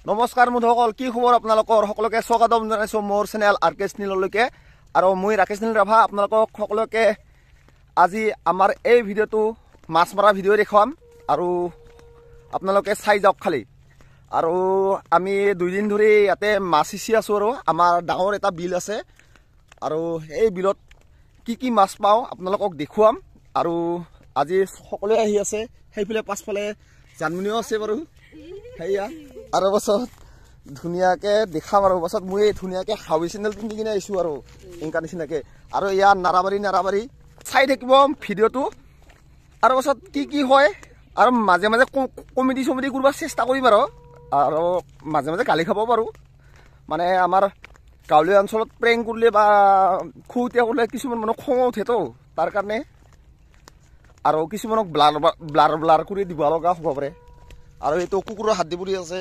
নমস্কাৰ বন্ধুসকল, কি খবৰ আপোনালোকৰ? সকলোকে স্বাগতম জনাইছোঁ মোৰ চেনেল আৰকেছ নীললৈকে। আৰু মই ৰাকেশ নীল ৰাভা আপোনালোকক সকলোকে আজি আমাৰ এই ভিডিঅ'টো মাছ মৰা ভিডিঅ' দেখুৱাম আৰু আপোনালোকে চাই যাওক খালি। আৰু আমি 2 দিন ধৰি ইয়াতে মাছ সিঁচি আছোঁ আৰু আমাৰ ডাঙৰ এটা বিল আছে আৰু এই বিলত কি মাছ পাওঁ আপোনালোকক দেখুৱাম। আৰু আজি সকলোৱে আহি আছে, সেইফালে পাছফালে জানমনিও আছে বাৰু সেয়া। আৰু পাছত ধুনীয়াকৈ দেখাম আৰু পাছত মই ধুনীয়াকৈ হাৱি চেণ্ডেল পিন্ধি কিনে আহিছোঁ আৰু এনেকুৱা নিচিনাকৈ। আৰু ইয়াৰ নাৰাবাৰী চাই থাকিব ভিডিঅ'টো। আৰু পাছত কি হয় আৰু মাজে মাজে কমেডি কৰিব চেষ্টা কৰিম আৰু মাজে মাজে গালি খাব পাৰোঁ। মানে আমাৰ গাঁৱলীয়া অঞ্চলত প্ৰেংক কৰিলে বা খুউতীয়া কৰিলে কিছুমান মানুহ খং উঠেতো, তাৰ কাৰণে আৰু কিছুমানক ব্লাৰ কৰি দিব লগা হ'ব পাৰে। আৰু এইটো কুকুৰৰ হাত দি পৰি আছে।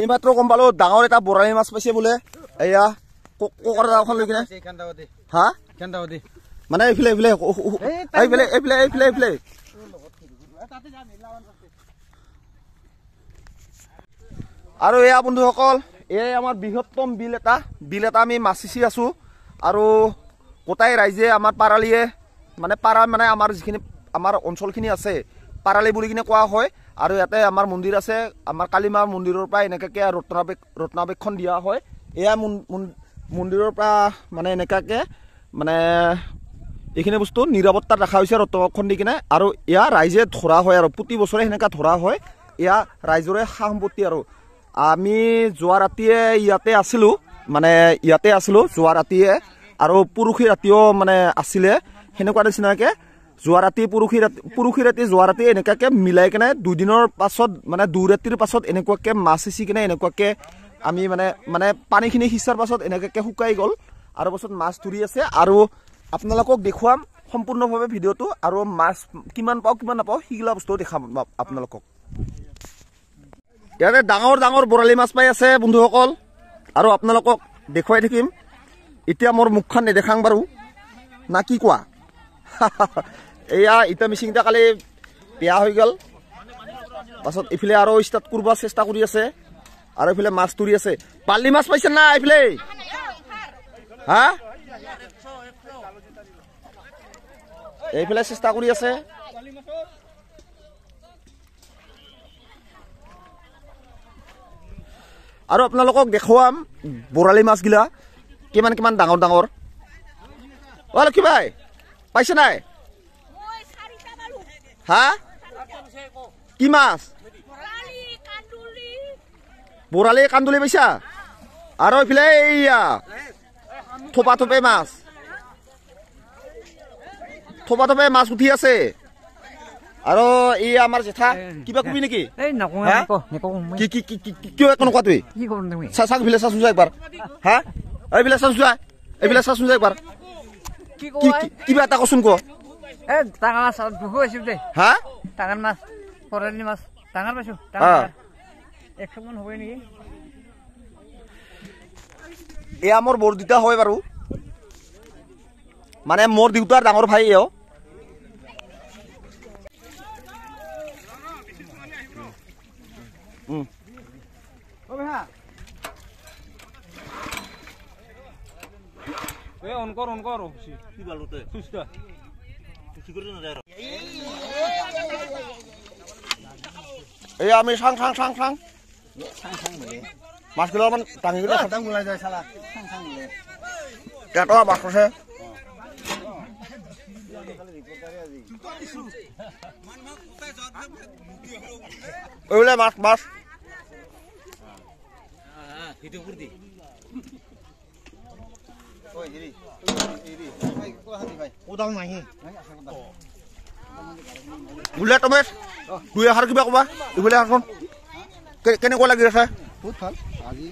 এইমাত্ৰ গম পালো ডাঙৰ এটা বৰালি মাছ পাইছে বোলে। এয়া ককাৰ দাওখন লৈ কিনে হা মানে এইফালে আৰু এয়া বন্ধুসকল, এই আমাৰ বৃহত্তম বিল এটা আমি মাছ সিঁচি আছো। আৰু গোটাই ৰাইজে আমাৰ পাৰালিয়ে পাৰা আমাৰ যিখিনি আমাৰ অঞ্চলখিনি আছে পাৰালি বুলি কিনে কোৱা হয়। আৰু ইয়াতে আমাৰ মন্দিৰ আছে, আমাৰ কালীমাৰ মন্দিৰৰ পৰা এনেকুৱাকৈ ৰত্নাবেক্ষণ দিয়া হয়। এয়া মন্দিৰৰ পৰা এনেকুৱাকৈ এইখিনি বস্তু নিৰাপত্তাত ৰখা হৈছে ৰত্নাবেক্ষণ দি কিনে। আৰু এয়া ৰাইজে ধৰা হয় আৰু প্ৰতি বছৰে সেনেকুৱা ধৰা হয়। এয়া ৰাইজৰে সা সম্পত্তি। আৰু আমি যোৱা ৰাতিয়ে ইয়াতে আছিলোঁ যোৱা ৰাতিয়ে, আৰু পৰহি ৰাতিও আছিলে সেনেকুৱা নিচিনাকৈ। যোৱা ৰাতি পৰহি ৰাতি যোৱা ৰাতি এনেকুৱাকৈ মিলাই কিনে 2 দিনৰ পাছত 2 ৰাতিৰ পাছত এনেকুৱাকৈ মাছ সিঁচি কিনে এনেকুৱাকৈ আমি পানীখিনি সিঁচাৰ পাছত এনেকুৱাকৈ শুকাই গ'ল। আৰু পাছত মাছ ধৰি আছে আৰু আপোনালোকক দেখুৱাম সম্পূৰ্ণভাৱে ভিডিঅ'টো। আৰু মাছ কিমান পাওঁ কিমান নাপাওঁ সেইগিলা বস্তু দেখাম আপোনালোকক। ইয়াতে ডাঙৰ বৰালি মাছ পাই আছে বন্ধুসকল, আৰু আপোনালোকক দেখুৱাই থাকিম। এতিয়া মোৰ মুখখন নেদেখাং বাৰু না কি কোৱা? এয়া ইটা মিচিংটা কালি বেয়া হৈ গ'ল, পাছত এইফালে আৰু ষ্টাৰ্ট কৰিব চেষ্টা কৰি আছে। আৰু এইফালে মাছ ধৰি আছে। পালি মাছ পাইছে না এইফালে? হা এইফালে চেষ্টা কৰি আছে। আৰু আপোনালোকক দেখুৱাম বৰালি মাছগিলা কিমান ডাঙৰ। অ লক্ষী ভাই পাইছে নাই? হা কি মাছ? বৰালি কান্দুলি পাইছা? আৰু এইফালে এইয়া থোপা মাছ উঠি আছে। আৰু এই আমাৰ জেঠা কিবা কবি নেকি? কিয় নকোৱা তুই? চাচোন একবাৰ। হা এইবিলাক চাচোন একবাৰ। কিবা এটা কচোন ক। হা ডাঙৰ মাছ বৰালি মাছ ডাঙৰ পাইছো। 100 মান হ'বই নেকি? এয়া মোৰ বৰদেউতা হয় বাৰু, মোৰ দেউতাৰ ডাঙৰ ভাই এও। এই আমি চাং মাছগুলো দাঙি গেলে মাছ আছে। ওইলে মাছ বুলে তুমি 2 আষাৰ কিবা কবা। এইফালে আছোন কেনেকুৱা লাগি আছে? বহুত ভাল। আজি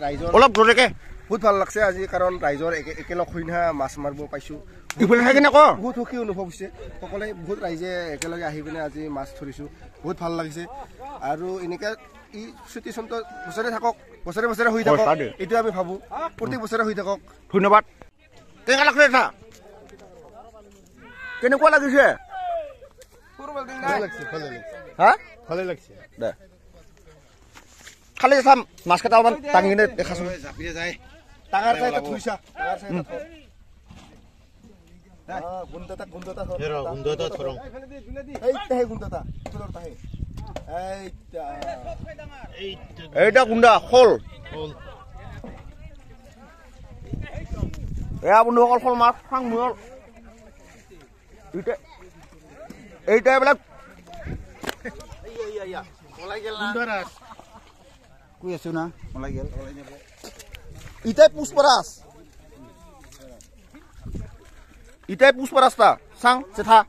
ৰাইজৰ অলপ জোৰেকে বহুত ভাল লাগছে আজি, কাৰণ ৰাইজৰ একেলগ হৈ মাছ মাৰিব পাইছোঁ। এইফালে থাকি নক বহুত সুখী অনুভৱ হৈছে। সকলোৱে বহুত ৰাইজে একেলগে আহি পিনে আজি মাছ ধৰিছোঁ, বহুত ভাল লাগিছে। আৰু এনেকৈ ই চিটুৱেশ্যনটো বছৰে থাকক, বছৰে হৈ থাকক, এইটো আমি ভাবোঁ প্ৰতি বছৰে হৈ থাকক। ধন্যবাদ। কেনেকুৱা লাগছে এটা কেনেকুৱা লাগিছে হা ভালে লাগছে দে খালি চাম মাছ কেইটা অকণমান দাঙি কিনে দেখাচোন ডাঙৰ চাই এটা থৈছা এইটা গুণ্ডা শল এয়া বন্ধুসকল শল মাছ খাং মূৰৰ এইটা এইবিলাক কৈ আছো না মলাই গেল ইটাই পুষ্পৰাজ ইটাই পুষ্পৰাজটা চাং চেঠা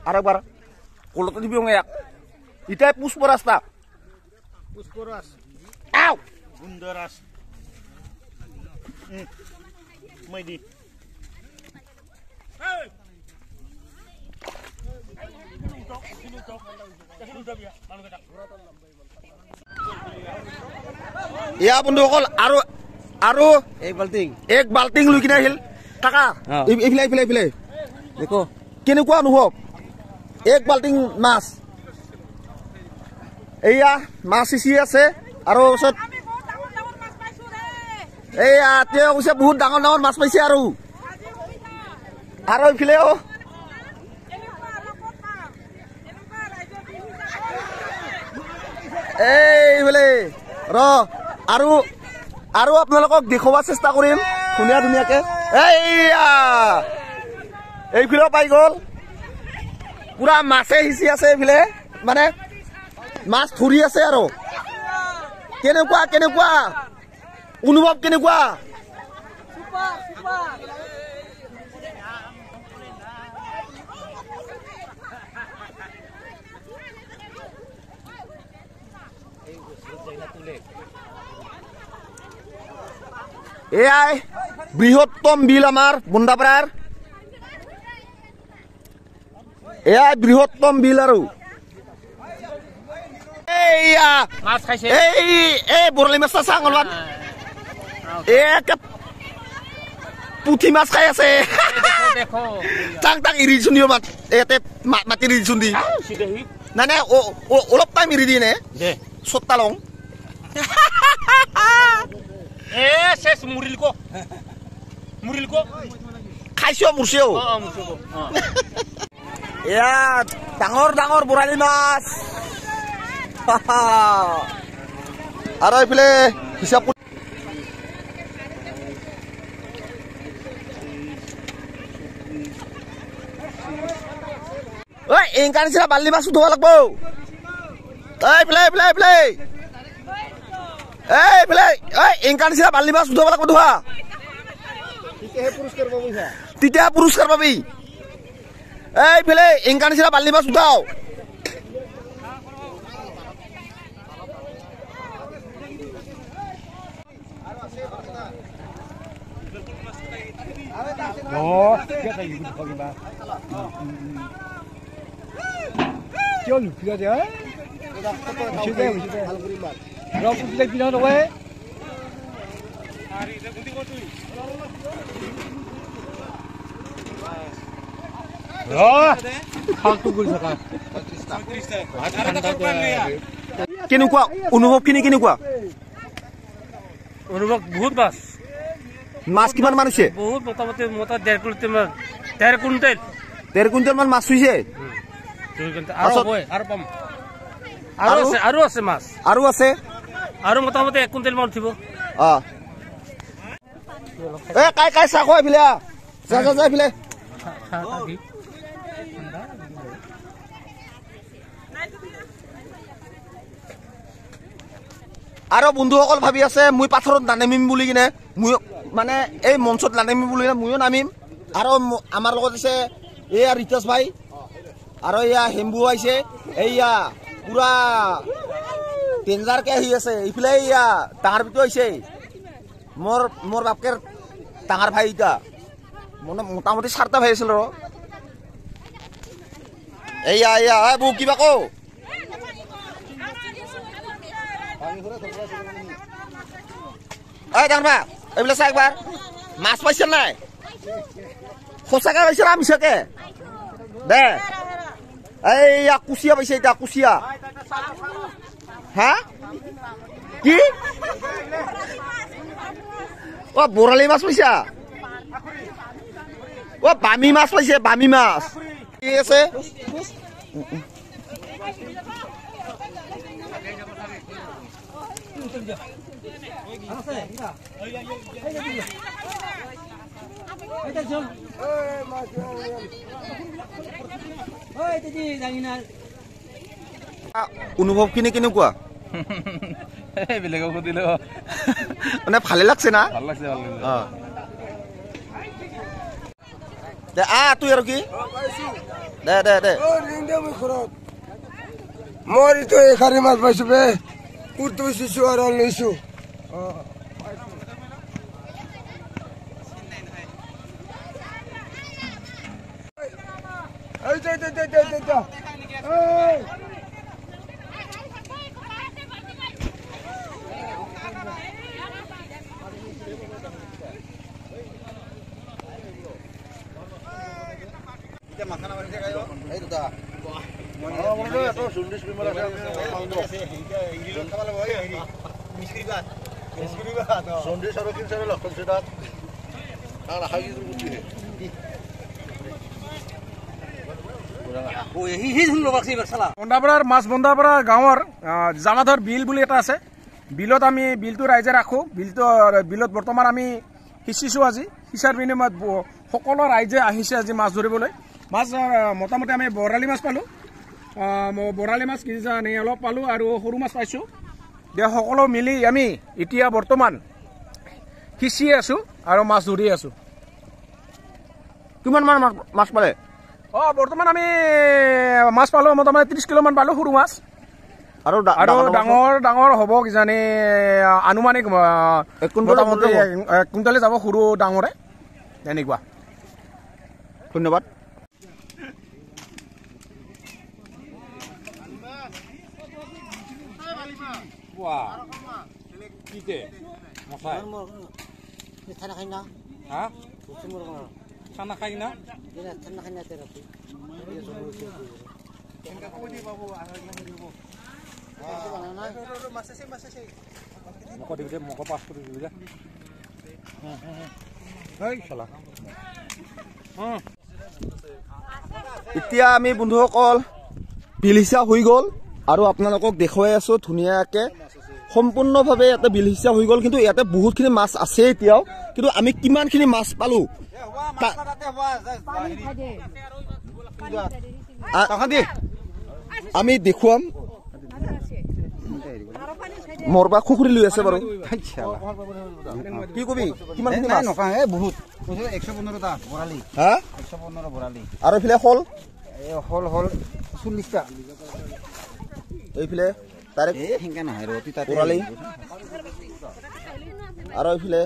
আৰু একবাৰ কলতে দিবি এক ইটাই পুষ্পৰাজটা পুষ্পৰাজ আও গুন্দৰাজ মই দি এয়া বন্ধুসকল আৰু আৰু এক বাল্টিং লৈ কিনে আহিল কাকা এইফালে এইফালে এইফালে দেখো কেনেকুৱা অনুভৱ এক বাল্টিং মাছ এয়া মাছ সিঁচি আছে আৰু ওচৰত এয়া তেওঁ কৈছে বহুত ডাঙৰ ডাঙৰ মাছ পাইছে আৰু এইফালেও এইফালে ৰ আৰু আপোনালোকক দেখুওৱাৰ চেষ্টা কৰিম ধুনীয়া ধুনীয়াকে এইয়া এইফালেও পাই গ'ল পুৰা মাছে সিঁচি আছে এইফালে মানে মাছ ধৰি আছে আৰু কেনেকুৱা কেনেকুৱা অনুভৱ কেনেকুৱা এয়াই বৃহত্তম বিল আমাৰ বুন্দাপাৰাৰ এয়াই বৃহত্তম বিল আৰু এইয়া মাছ খাইছে এই বৰলি মাছ চাং অলপ পুঠি মাছ খাই আছে চাং তাক এৰি দিছোন দিও ইয়াতে মাটি এৰি দিছোন দি নাই নাই অলপ টাইম এৰি দিয়ে নে চত্তা লওঁ খাইছো মুৰ্চিও এয়া ডাঙৰ ডাঙৰ বৰালি মাছ আৰু এইফালে হিচাপ এংকা নিচিনা বাল্লি মাছ উঠাব লাগব এইফালে এংকা নিচিনা বাল্লি মাছ উঠাব লাগব ধোৱা তেতিয়া পুৰস্কাৰ পাবি এইফালে এংকা নিচিনা বাল্লি মাছ উঠাও কেনেকুৱা অনুভৱ কেনেকুৱা অনুভৱ বহুত মাছ মাছ কিমান মান হৈছে বহুত মোটামুটি 1.5 কুইণ্টেল 1.5 কুইণ্টেল মান মাছ হৈছে আৰু আছে মাছ আৰু আছে আৰু মোটামুটি 1 কুইণ্টেল মান উঠিব কাই চাক এইফালে যা এইফালে আৰু বন্ধুসকল ভাবি আছে মই পাথৰত নানামিম বুলি কিনে মই মানে এই মঞ্চত নানামিম বুলি কিনে ময়ো নামিম আৰু আমাৰ লগত আছে এয়া ৰিতাস ভাই আৰু এয়া হেম্বু আহিছে এইয়া পুৰা ডেঞ্জাৰকে আহি আছে এইফালে এয়া ডাঙৰ বিটো আহিছে মোৰ বাপকেৰ ডাঙৰ ভাই এটা মোটামুটি 4টা ভাই আছিল আৰু এইয়া বৌ কিবা কওঁ ডাঙৰ ভা এইবিলাক চা একবাৰ মাছ পাইছে নাই সঁচাকে পাইছে না মিছাকে দে এইয়া কুচিয়া পাইছে এতিয়া কুচিয়া হা কি অ বৰালি মাছ পাইছা অ বামি মাছ পাইছে বামি মাছ কি আছে অনুভৱ খিনি কেনেকুৱা বেলেগক সুধিলে মানে ভালে লাগছে না ভাল লাগছে দে তুই আৰু কি দে দে দে মই তো এখানে মাছ পাইছো বে কুৰ্তো চিছো আৰু লৈছো বন্দাপাৰাৰ মাছ বন্দাপাৰা গাঁৱৰ জামাধৰ বিল বুলি এটা আছে বিলত আমি বিলটো ৰাইজে ৰাখোঁ বিলত বৰ্তমান আমি সিঁচিছোঁ আজি সিঁচাৰ বিনিময়ত সকলো ৰাইজে আহিছে আজি মাছ ধৰিবলৈ মাছ মোটামুটি আমি বৰালি মাছ পালোঁ বৰালি মাছ কিজানি অলপ পালোঁ আৰু সৰু মাছ পাইছোঁ দিয়া সকলো মিলি আমি এতিয়া বৰ্তমান সিঁচি আছোঁ আৰু মাছ ধৰি আছোঁ কিমান মান মাছ পালে বৰ্তমান আমি মাছ পালোঁ মোটামুটি 30 কিলোমান পালোঁ সৰু মাছ আৰু ডাঙৰ ডাঙৰ হ'ব কিজানি আনুমানিক মোটামুটি 1 কুইণ্টলে যাব সৰু ডাঙৰে এনেকুৱা ধন্যবাদ খানা খাই না মোক পাছ কৰি দিবি এতিয়া আমি বন্ধুসকল বিল হিচাপ হৈ গ'ল আৰু আপোনালোকক দেখুৱাই আছোঁ ধুনীয়াকৈ সম্পূৰ্ণভাৱে ইয়াতে বিল হিচাপ হৈ গ'ল কিন্তু ইয়াতে বহুতখিনি মাছ আছে এতিয়াও কিন্তু আমি কিমানখিনি মাছ পালোঁ আমি দেখুৱাম মোৰ পৰা খুখুৰি লৈ আছে বাৰু কি কবি কিমানখিনি মাছ বহুত 115টা বৰালি হা 115 বৰালি আৰু এইফালে শল হল 40টা এইফালে ডাইৰেক্ট হিংকা নহয় ৰতি বৰালি আৰু এইফালে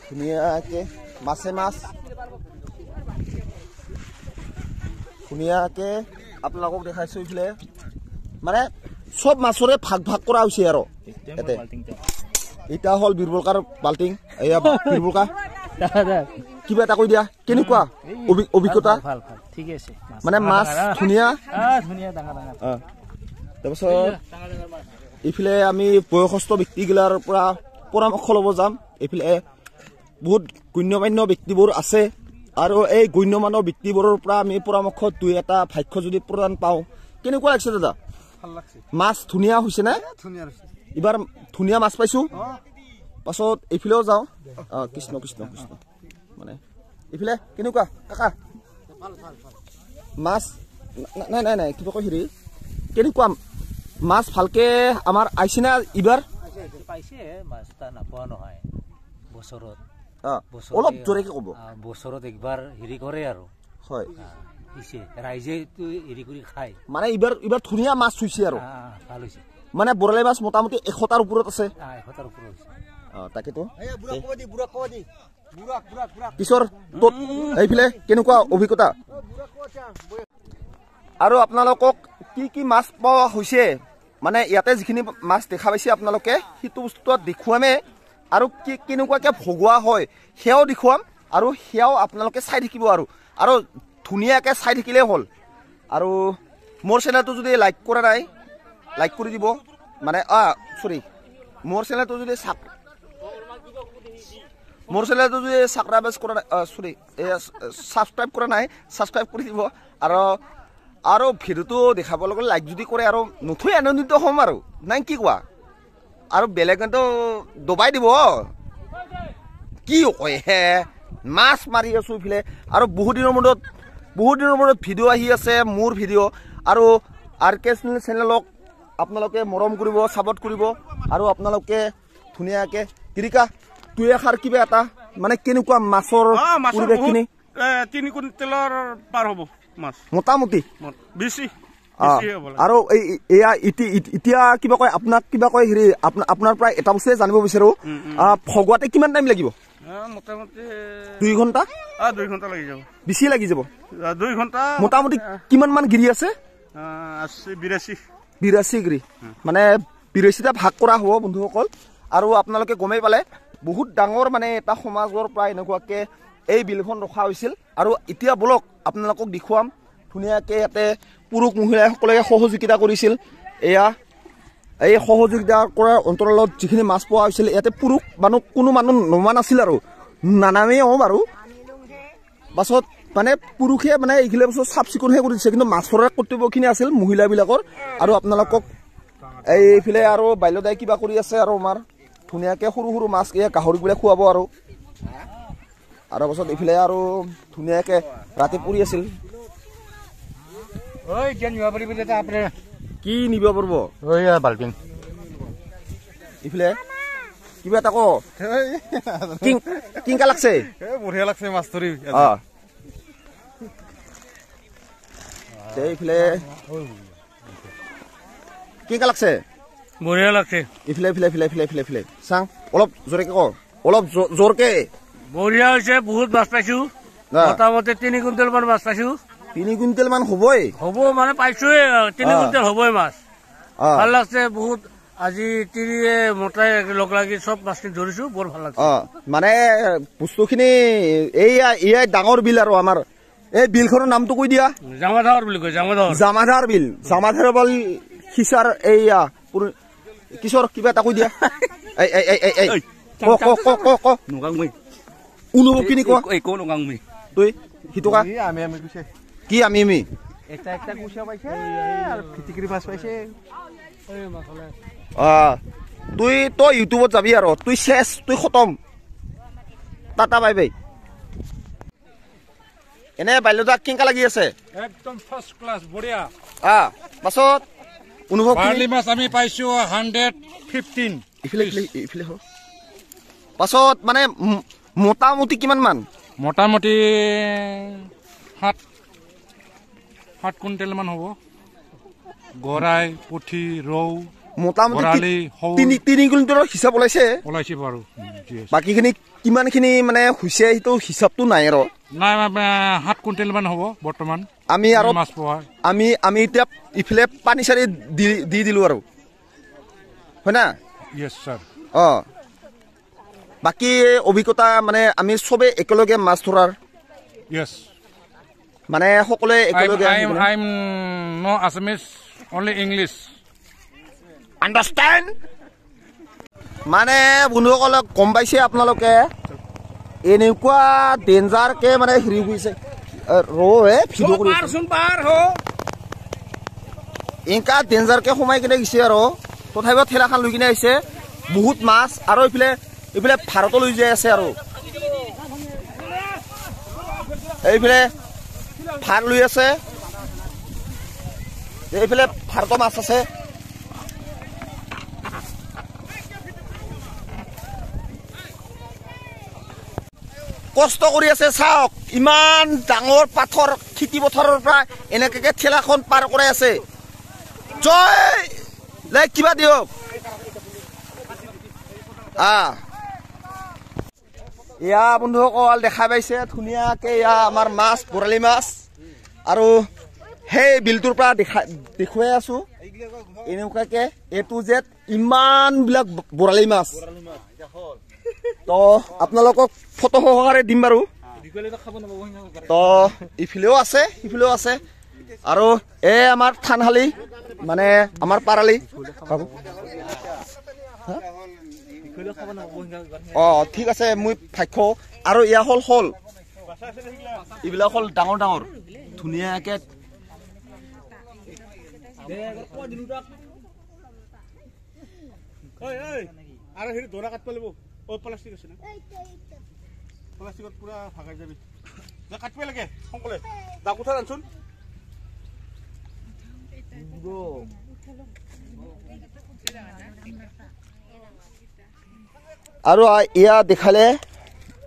ধুনীয়াকৈ মাছে মাছ ধুনীয়াকৈ আপোনালোকক দেখাইছোঁ এইফালে মানে চব মাছৰে ভাগ ভাগ কৰা হৈছে আৰু ইয়াতে এতিয়া হ'ল বীৰবলকাৰ বাল্টিং এয়া বীৰবলকা কিবা এটা কৈ দিয়া কেনেকুৱা অভিজ্ঞতা ঠিকে আছে মানে মাছ ধুনীয়া তাৰপিছত এইফালে আমি বয়সস্থ ব্যক্তিগিলাৰ পৰা পৰামৰ্শ ল'ব যাম এইফালে বহুত গণ্যমান্য ব্যক্তিবোৰ আছে আৰু এই গণ্যমান্য ব্যক্তিবোৰৰ পৰা আমি পৰামৰ্শ দুই এটা ভাষ্য যদি প্ৰদান পাওঁ কেনেকুৱা লাগিছে দাদা মাছ ধুনীয়া হৈছে নে এইবাৰ ধুনীয়া মাছ পাইছোঁ পাছত এইফালেও যাওঁ কৃষ্ণ কৃষ্ণ কৃষ্ণ মানে এইফালে কেনেকুৱা কাকা মাছ নাই নাই নাই কিবা কয় হেৰি কেনেকুৱা মাছ ভালকে আমাৰ আহিছে না এইবাৰ পাইছে মাছ এটা নাপোৱা নহয় বছৰত অলপ জোৰেকে ক'ব বছৰত একবাৰ হেৰি কৰে আৰু হয় ৰাইজে হেৰি কৰি খায় মানে এইবাৰ ধুনীয়া মাছ হৈছে আৰু ভাল হৈছে মানে বৰালি মাছ মোটামুটি 100টাৰ ওপৰত আছে 100টাৰ ওপৰত হৈছে তাকেতো কিশোৰ এইফালে কেনেকুৱা অভিজ্ঞতা আৰু আপোনালোকক কি কি মাছ পোৱা হৈছে মানে ইয়াতে যিখিনি মাছ দেখা পাইছে আপোনালোকে সেইটো বস্তু দেখুৱামে আৰু কি কেনেকুৱাকৈ ভগোৱা হয় সেয়াও দেখুৱাম আৰু সেয়াও আপোনালোকে চাই থাকিব আৰু ধুনীয়াকৈ চাই থাকিলেই হ'ল আৰু মোৰ চেনেলটো যদি লাইক কৰা নাই লাইক কৰি দিব মানে সৰি মোৰ চেনেলটো যদি সাবস্ক্ৰাইব কৰা নাই সৰি সাবস্ক্ৰাইব কৰা নাই সাবস্ক্ৰাইব কৰি দিব আৰু ভিডিঅ'টো দেখাব লগা লাইক যদি কৰে আৰু নথৈ আনন্দিত হ'ম আৰু নাই কি কোৱা আৰু বেলেগতো দবাই দিব কি কয় হে মাছ মাৰি আছো ইফালে আৰু বহুত দিনৰ মূৰত ভিডিঅ' আহি আছে মোৰ ভিডিঅ' আৰু আৰকে চেনেলক আপোনালোকে মৰম কৰিব ছাপোৰ্ট কৰিব আৰু আপোনালোকে ধুনীয়াকে কিৰিকা তুই এখাৰ কিবা এটা মানে কেনেকুৱা মাছৰ পৰিৱেশখিনি 3 কুইণ্টেলৰ পাৰ হ'ব মাছ মোটামুটি বেছি আৰু এয়া এতিয়া কিবা কয় আপোনাক কিবা কয় হেৰি আপোনাৰ পৰা এটা বস্তুৱে জানিব বিচাৰো ফগুৱাতে কিমান টাইম লাগিব মোটামুটি 2 ঘণ্টা 2 ঘণ্টা লাগি যাব বেছি লাগি যাব 2 ঘণ্টা মোটামুটি কিমান মান গিৰি আছে 82 গিৰি মানে 82টা ভাগ কৰা হ'ব বন্ধুসকল আৰু আপোনালোকে গমেই পালে বহুত ডাঙৰ মানে এটা সমাজৰ প্ৰায় এনেকুৱাকে এই বিলখন ৰখা হৈছিল আৰু এতিয়া বলক আপোনালোকক দেখুৱাম ধুনীয়াকে ইয়াতে পুৰুষ মহিলাসকলে সহযোগিতা কৰিছিল এয়া এই সহযোগিতা কৰাৰ অন্তৰালত যিখিনি মাছ পোৱা হৈছিল ইয়াতে পুৰুষ মানুহ কোনো মানুহ নমা নাছিল আৰু নানামেই বাৰু পাছত মানে পুৰুষে মানে এইখিনি বস্তু চাফ চিকুণহে কৰি দিছে কিন্তু মাছৰ কৰ্তব্যখিনি আছিল মহিলাবিলাকৰ আৰু আপোনালোকক এইফালে আৰু বাইলদাই কিবা কৰি আছে আৰু আমাৰ ধুনীয়াকে সৰু মাছ গাহৰিবিলাক খুৱাব আৰু পাছত এইফালে আৰু ধুনীয়াকে ৰাতি পৰি আছিল কি নিব পাৰিব বাল্টিং ইফালে কিবা এটা কিংকা লাগছে বঢ়িয়া লাগছে মাছ ধৰি এইফালে কিংকা লাগছে বঢ়িয়া লাগছে ইফালে চাং অলপ জোৰকে অলপ জোৰকে বঢ়িয়া হৈছে বহুত মাছ পাইছো মোটামুটি 3 কুইণ্টেল মান মাছ পাইছো 3 কুইণ্টেল মান হ'বই হ'ব মানে পাইছোৱে 3 কুইণ্টেল হ'বই মাছ ভাল লাগছে বহুত আজি তিৰিয়ে মোটাই লগ লাগি চব মাছখিনি ধৰিছো বৰ ভাল লাগছে মানে বস্তুখিনি এয়া ডাঙৰ বিল আৰু আমাৰ এই বিলখনৰ নামটো কৈ দিয়া জামাধাৰ বুলি কয় জামাধাৰ বিল সিচাৰ এইয়া কিশোৰ কিবা এটা কৈ দিয়া অনুভৱ কিনি কোৱা তই সিটোকা কি আমি একটা কুচিয়া পাইছে আৰ ফিটিকিৰি মাছ পাইছে তই ইউটিউবত যাবি আৰু তুই শেষ তুই খতম টাটা বাই বাই এনে বাইলদা কিংকা লাগি আছে একদম ফাৰ্ষ্ট ক্লাছ বঢ়িয়া পাছত অনুভৱ বাৰ্লি মাছ আমি পাইছো 115 ইফালে পাছত মানে মোটামুটি কিমান মান মোটামুটি 7 কুইণ্টেল মান হ'ব গৰাই পুঠি ৰৌ মোটামুটি 3 কুইণ্টেলৰ হিচাপ ওলাইছে বাৰু বাকীখিনি কিমানখিনি মানে হৈছে সেইটো হিচাপটো নাই আৰু নাই 7 কুইণ্টেল মান হ'ব বৰ্তমান আমি আৰু মাছ পোৱা আমি এতিয়া ইফালে পানী চাৰি দি দিলো আৰু হয় না ইয়েছ ছাৰ বাকী অভিজ্ঞতা মানে আমি চবে একেলগে মাছ ধৰাৰ ইয়েছ মানে সকলোৱে একেলগে I am no Assamese only English understand মানে বন্ধুসকলে গম পাইছে আপোনালোকে এনেকুৱা ডেঞ্জাৰকে মানে হেৰি হৈছে ভিডিঅ' কৰি এনেকুৱা ডেঞ্জাৰকে সোমাই কিনে গৈছে আৰু তথাপিও ঠেলাখন লৈ কিনে আহিছে বহুত মাছ আৰু এইফালে ভাৰতলৈ যাই আছে আৰু এইফালে ভাৰ লৈ আছে এইফালে ভাৰতৰ মাছ আছে কষ্ট কৰি আছে চাওক ইমান ডাঙৰ পাথৰ খেতি পথাৰৰ পৰা এনেকে ঠেলাখন পাৰ কৰাই আছে জয় লাইক কিবা দিয়ক এয়া বন্ধুসকল দেখা পাইছে ধুনীয়াকে এয়া আমাৰ মাছ বৰালি মাছ আৰু সেই বিলটোৰ পৰা দেখুৱাই আছো এনেকুৱাকে A to Z ইমান বিলাক বৰালি মাছ তো আপোনালোকক ফটো সহকাৰে দিম বাৰু তো ইফালেও আছে আৰু এই আমাৰ থানশালী মানে আমাৰ পাৰালি ঠিক আছে মই ভাষ্য আৰু এয়া হ'ল এইবিলাক হ'ল ডাঙৰ ডাঙৰ ধুনীয়াকে আৰু হেৰি দৰা কাটব লাগিব প্লাষ্টিক আছে না প্লাষ্টিকত পুৰা ভাগাই যাবি কাটব লাগে সকলে দাকুঠা আনচোন আৰু এয়া দেখালে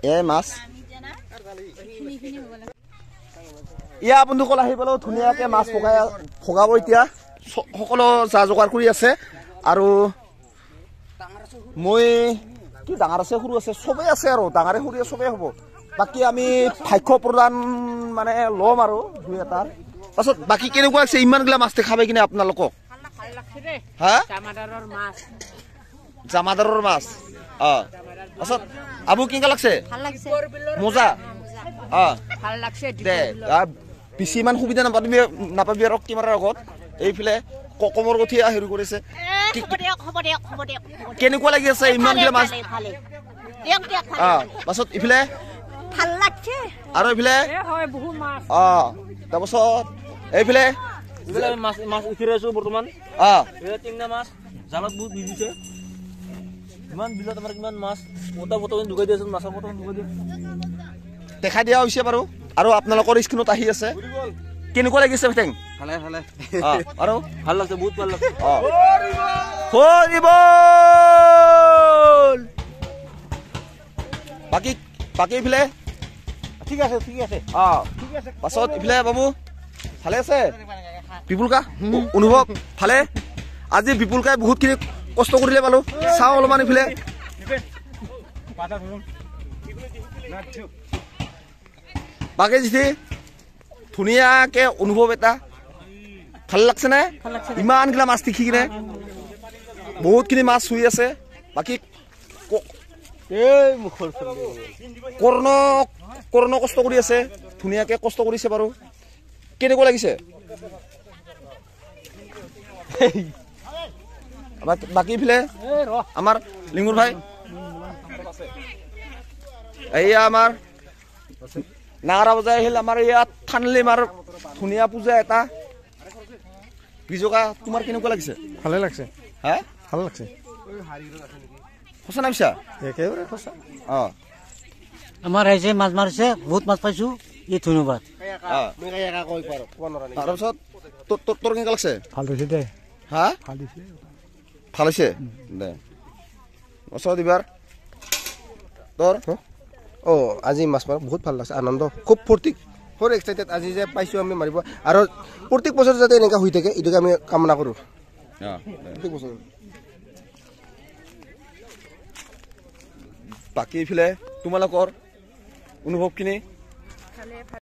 এ মাছ ইয়া বন্ধুসকল আহি পেলাই ধুনীয়াকে মাছ ভগাব এতিয়া সকলো যা যোগাৰ কৰি আছে আৰু মই কি ডাঙৰ আছে সৰু আছে চবেই আছে আৰু ডাঙৰে সৰুৱে চবেই হ'ব বাকী আমি ভাষ্য প্ৰদান মানে ল'ম আৰু দুই এটাৰ পাছত বাকী কেনেকুৱা আছে ইমানগিলা মাছ দেখাবে কিনে আপোনালোকক হা জামাদাৰৰ মাছ পাছত আবু কেনেকুৱা লাগছে মজা দে বেছি ইমান সুবিধা নাপাবি আৰু কিমানৰ আগত এইফালে কমৰ কঠীয়া হেৰি কৰিছে কেনেকুৱা লাগি আছে ইমানগিলা মাছ পাছত ইফালে আৰু এইফালে তাৰপাছত এইফালে মাছ উঠি আছো বৰ্তমান টিংনা মাছ জালত বহুত ভিজিছে ইমান বিলত আমাৰ কিমান মাছ মতা বৰ্তমান ঢুকাই দিয়াচোন মাছৰ বৰ্তমান ঢুকাই দিয়া দেখাই দিয়া হৈছে বাৰু আৰু আপোনালোকৰ স্ক্ৰীণত আহি আছে কেনেকুৱা লাগিছে ফেটেং আৰু ভাল লাগছে বহুত ভাল লাগছে বাকী ইফালে ঠিক আছে পাছত ইফালে বাবু ভালে আছে বিপুলকা অনুভৱ ভালে আজি বিপুলকাই বহুতখিনি কষ্ট কৰিলে পালো চাওঁ অলপমান ইফালে বাকী যিটি ধুনীয়াকে অনুভৱ এটা ভাল লাগছে নে ইমানগিলা মাছ দেখি কিনে বহুতখিনি মাছ চুই আছে বাকী কৰ্ণ কষ্ট কৰি আছে ধুনীয়াকে কষ্ট কৰিছে বাৰু কেনেকুৱা লাগিছে বাকী ইফালে আমাৰ লিংগুৰ ভাই এয়া আমাৰ নাগাৰা বজাই আহিল আমাৰ ইয়াত থানলি মাৰ ধুনীয়া পূজা এটা বিজকা তোমাৰ কেনেকুৱা লাগিছে ভালে লাগছে হা ভাল লাগছে সঁচা না পিছা একেবাৰে সঁচা আমাৰ ৰাইজে মাছ মাৰিছে বহুত মাছ পাইছো এই ধন্যবাদ তাৰপিছত তোৰ কেনেকুৱা লাগছে ভাল হৈছে দে হা ভাল হৈছে দে ওচৰত এইবাৰ তোৰ আজি মাছ মাৰ বহুত ভাল লাগছে আনন্দ খুব ফূৰ্তি খুব এক্সাইটেড আজি যে পাইছোঁ আমি মাৰিব আৰু প্ৰত্যেক বছৰ যাতে এনেকুৱা হৈ থাকে এইটোকে আমি কামনা কৰোঁ প্ৰত্যেক বছৰ বাকী ইফালে তোমালোকৰ অনুভৱখিনি